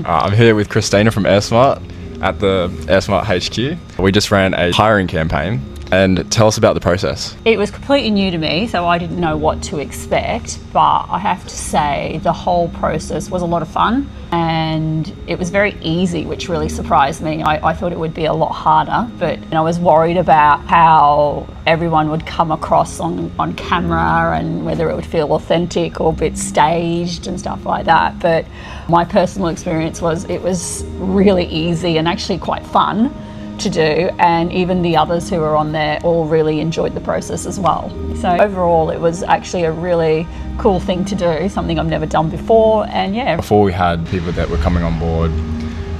I'm here with Christina from AirSmart at the AirSmart HQ. We just ran a hiring campaign, and tell us about the process. It was completely new to me, so I didn't know what to expect, but I have to say the whole process was a lot of fun and it was very easy, which really surprised me. I thought it would be a lot harder, but I was worried about how everyone would come across on camera and whether it would feel authentic or a bit staged and stuff like that. But my personal experience was it was really easy and actually quite fun to do, and even the others who were on there all really enjoyed the process as well. So overall it was actually a really cool thing to do, something I've never done before. And yeah, before we had people that were coming on board,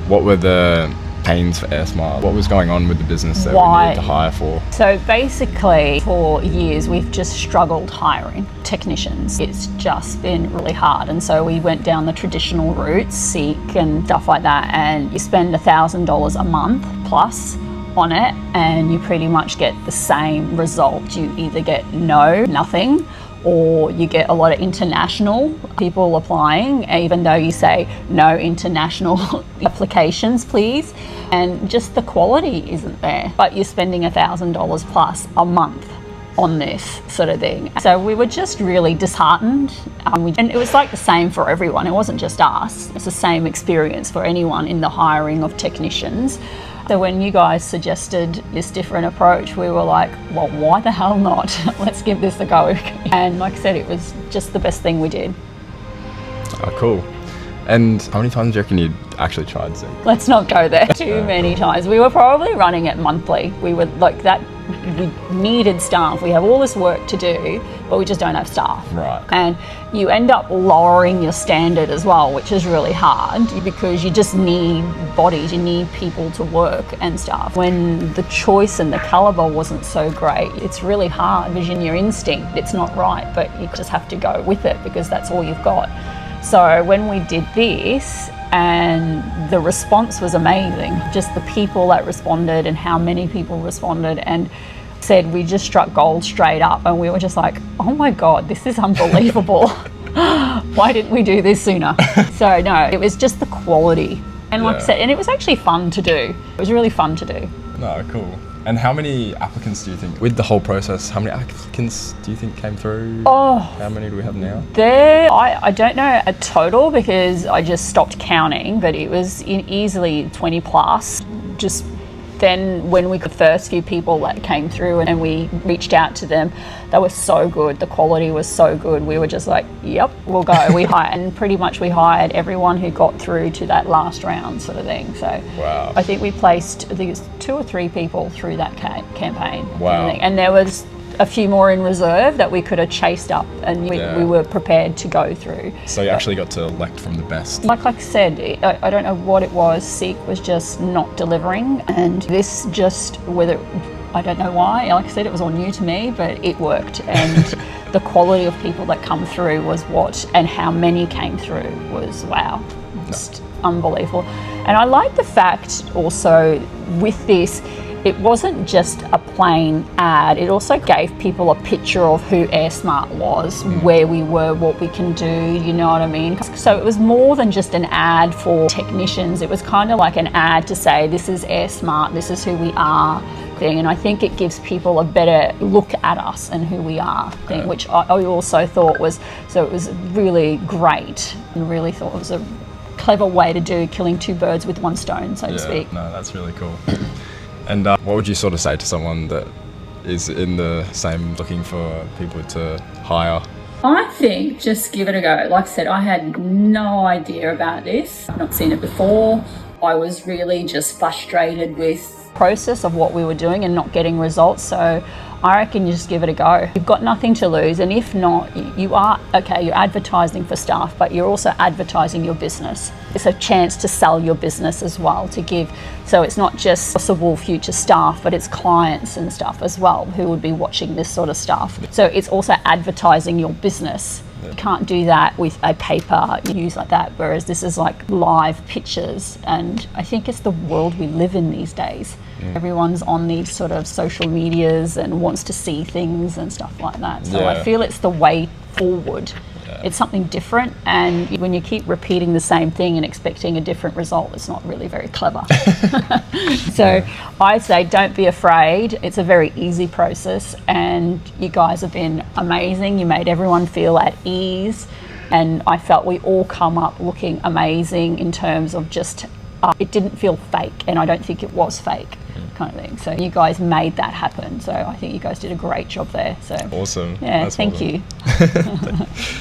what were the pains for AirSmart? What was going on with the business that we needed to hire for? So basically for years we've just struggled hiring technicians. It's just been really hard, and so we went down the traditional route, Seek and stuff like that, and you spend $1,000 a month plus on it and you pretty much get the same result. You either get nothing, or you get a lot of international people applying, even though you say no international applications please, and just the quality isn't there, but you're spending $1,000 plus a month on this sort of thing. So we were just really disheartened, and it was like the same for everyone. It wasn't just us, it's the same experience for anyone in the hiring of technicians. So when you guys suggested this different approach, we were like, well, why the hell not? Let's give this a go. And like I said, it was just the best thing we did. Oh, cool. And how many times do you reckon you actually tried Seek? Let's not go there. Too many times. We were probably running it monthly. We were like that. We needed staff. We have all this work to do, but we just don't have staff. Right. And you end up lowering your standard as well, which is really hard because you just need bodies, you need people to work and stuff. When the choice and the caliber wasn't so great, it's really hard because in your instinct, it's not right, but you just have to go with it because that's all you've got. So when we did this, and the response was amazing, just the people that responded and how many people responded, and said we just struck gold straight up, and we were just like, oh my God, this is unbelievable. Why didn't we do this sooner? So no, it was just the quality. And like I said, and it was actually fun to do. It was really fun to do. No, cool. And how many applicants do you think, with the whole process, how many applicants do you think came through? Oh, how many do we have now? I don't know a total because I just stopped counting, but it was easily 20 plus. Just then when we got the first few people that came through and we reached out to them, they were so good. The quality was so good. We were just like, yep, we'll go. We hired, and pretty much we hired everyone who got through to that last round sort of thing. So wow. I think we placed, I think it's 2 or 3 people through that campaign. Wow. And there was a few more in reserve that we could have chased up, and we were prepared to go through. So you actually got to elect from the best. Like I said, I don't know what it was. Seek was just not delivering, and this just, I don't know why. Like I said, it was all new to me, but it worked. And the quality of people that come through was and how many came through was wow, just unbelievable. And I like the fact also with this, it wasn't just a plain ad, it also gave people a picture of who AirSmart was, where we were, what we can do, you know what I mean? So it was more than just an ad for technicians, it was kind of like an ad to say, this is AirSmart, this is who we are, thing. And I think it gives people a better look at us and who we are, thing, which I also thought was, so it was really great, and really thought it was a clever way to do killing 2 birds with 1 stone, so to speak. No, that's really cool. And what would you sort of say to someone that is in the same, looking for people to hire? I think just give it a go. Like I said, I had no idea about this. I've not seen it before. I was really just frustrated with the process of what we were doing and not getting results. So I reckon you just give it a go. You've got nothing to lose, and if not, you're advertising for staff, but you're also advertising your business. It's a chance to sell your business as well, to give, so it's not just possible future staff, but it's clients and stuff as well who would be watching this sort of stuff. So it's also advertising your business. You can't do that with a paper news like that, whereas this is like live pictures, and I think it's the world we live in these days. Everyone's on these sort of social medias and wants to see things and stuff like that. So I feel it's the way forward. It's something different, and when you keep repeating the same thing and expecting a different result, it's not really very clever. So I say don't be afraid. It's a very easy process, and you guys have been amazing. You made everyone feel at ease, and I felt we all come up looking amazing in terms of just it didn't feel fake, and I don't think it was fake. Kind of thing. So you guys made that happen. So I think you guys did a great job there. So awesome. Yeah, that's thank awesome. you.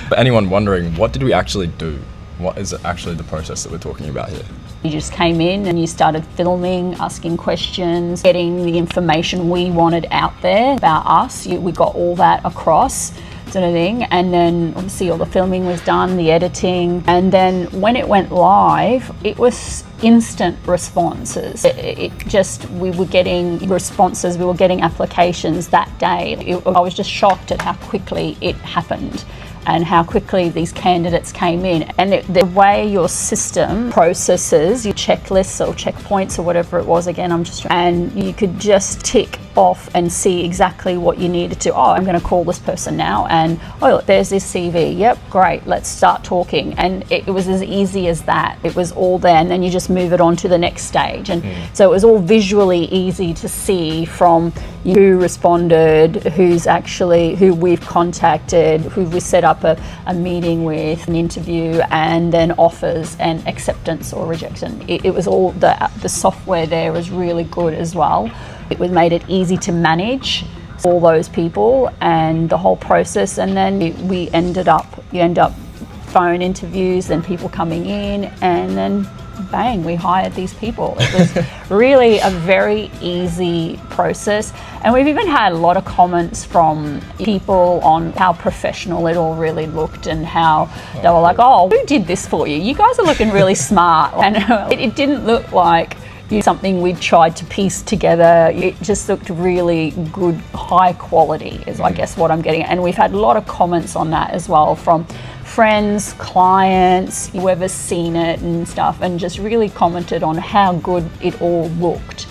For anyone wondering, what did we actually do? What is actually the process that we're talking about here? You just came in and you started filming, asking questions, getting the information we wanted out there about us. We got all that across, sort of thing. And then obviously all the filming was done, the editing. And then when it went live, it was instant responses. We were getting responses, we were getting applications that day. I was just shocked at how quickly it happened and how quickly these candidates came in. And the way your system processes your checklists or checkpoints or whatever it was, and you could just tick off and see exactly what you needed to. Oh, I'm going to call this person now, and oh, look, there's this CV. Yep, great, let's start talking. And it was as easy as that. It was all there, and then you just move it on to the next stage. And so it was all visually easy to see from who responded, who we've contacted, who we set up a meeting with, an interview, and then offers and acceptance or rejection. It was all, the software there was really good as well. It made it easy to manage all those people and the whole process. And then you end up phone interviews and people coming in, and then bang, we hired these people. It was really a very easy process. And we've even had a lot of comments from people on how professional it all really looked, and how they were like, oh, who did this for you? You guys are looking really smart. And it didn't look like something we'd tried to piece together. It just looked really good, high quality is I guess what I'm getting at. And we've had a lot of comments on that as well from friends, clients, whoever's seen it and stuff, and just really commented on how good it all looked,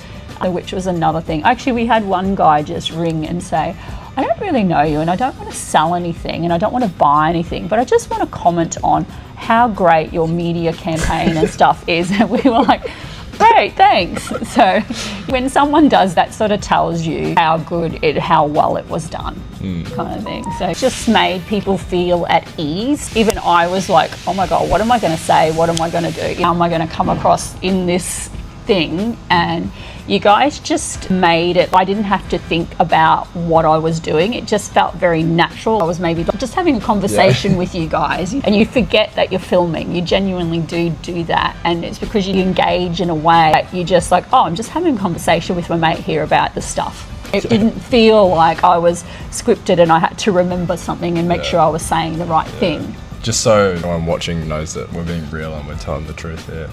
which was another thing. Actually, we had one guy just ring and say, I don't really know you, and I don't want to sell anything, and I don't want to buy anything, but I just want to comment on how great your media campaign and stuff is. And we were like, great, thanks. So when someone does that, sort of tells you how well it was done, kind of thing. So it just made people feel at ease. Even I was like, oh my God, what am I going to say? What am I going to do? How am I going to come across in this thing? And you guys just made it. I didn't have to think about what I was doing. It just felt very natural. I was maybe just having a conversation with you guys, and you forget that you're filming. You genuinely do that, and it's because you engage in a way that you just like, oh, I'm just having a conversation with my mate here about the stuff. It didn't feel like I was scripted and I had to remember something and make sure I was saying the right thing. Just so anyone watching knows that we're being real and we're telling the truth here.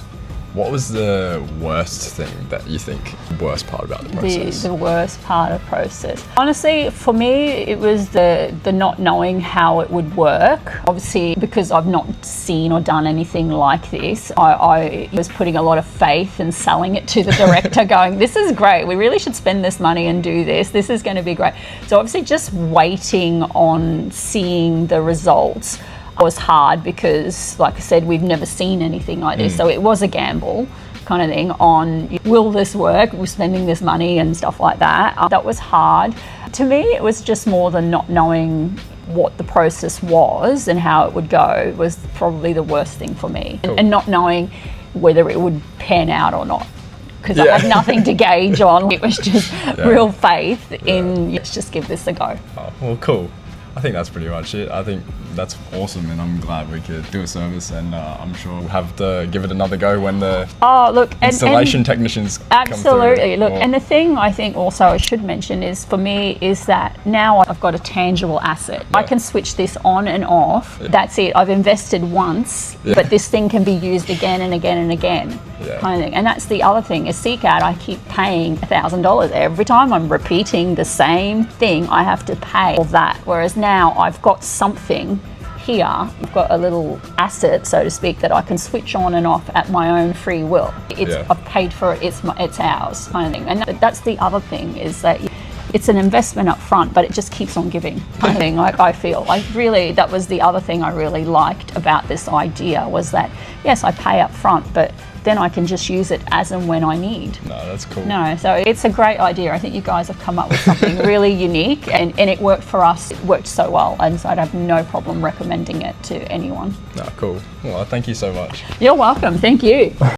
What was the worst thing that you think, the worst part about the process? The worst part of the process. Honestly, for me, it was the not knowing how it would work. Obviously, because I've not seen or done anything like this, I was putting a lot of faith and selling it to the director going, this is great, we really should spend this money and do this. This is going to be great. So obviously just waiting on seeing the results was hard because, like I said, we've never seen anything like this. So it was a gamble kind of thing on, will this work? We're spending this money and stuff like that. That was hard. To me, it was just more than not knowing what the process was and how it would go was probably the worst thing for me. Cool. And not knowing whether it would pan out or not. Because I had nothing to gauge on. It was just real faith in, let's just give this a go. Oh, well, cool. I think that's pretty much it. I think that's awesome, and I'm glad we could do a service, and I'm sure we'll have to give it another go when the installation technicians come through. Absolutely. Look, and the thing I think also I should mention is, for me, is that now I've got a tangible asset. I can switch this on and off. That's it. I've invested once, but this thing can be used again and again and again. Kind of thing. And that's the other thing is CCAD, I keep paying $1,000 every time I'm repeating the same thing. I have to pay all that, whereas now I've got something here. I've got a little asset, so to speak, that I can switch on and off at my own free will. I've paid for it. It's ours, kind of thing. And that's the other thing is that it's an investment up front, but it just keeps on giving. I feel like really that was the other thing I really liked about this idea was that yes, I pay up front, but then I can just use it as and when I need. No, that's cool. No, so it's a great idea. I think you guys have come up with something really unique, and it worked for us. It worked so well, and so I'd have no problem recommending it to anyone. No, cool. Well, thank you so much. You're welcome. Thank you.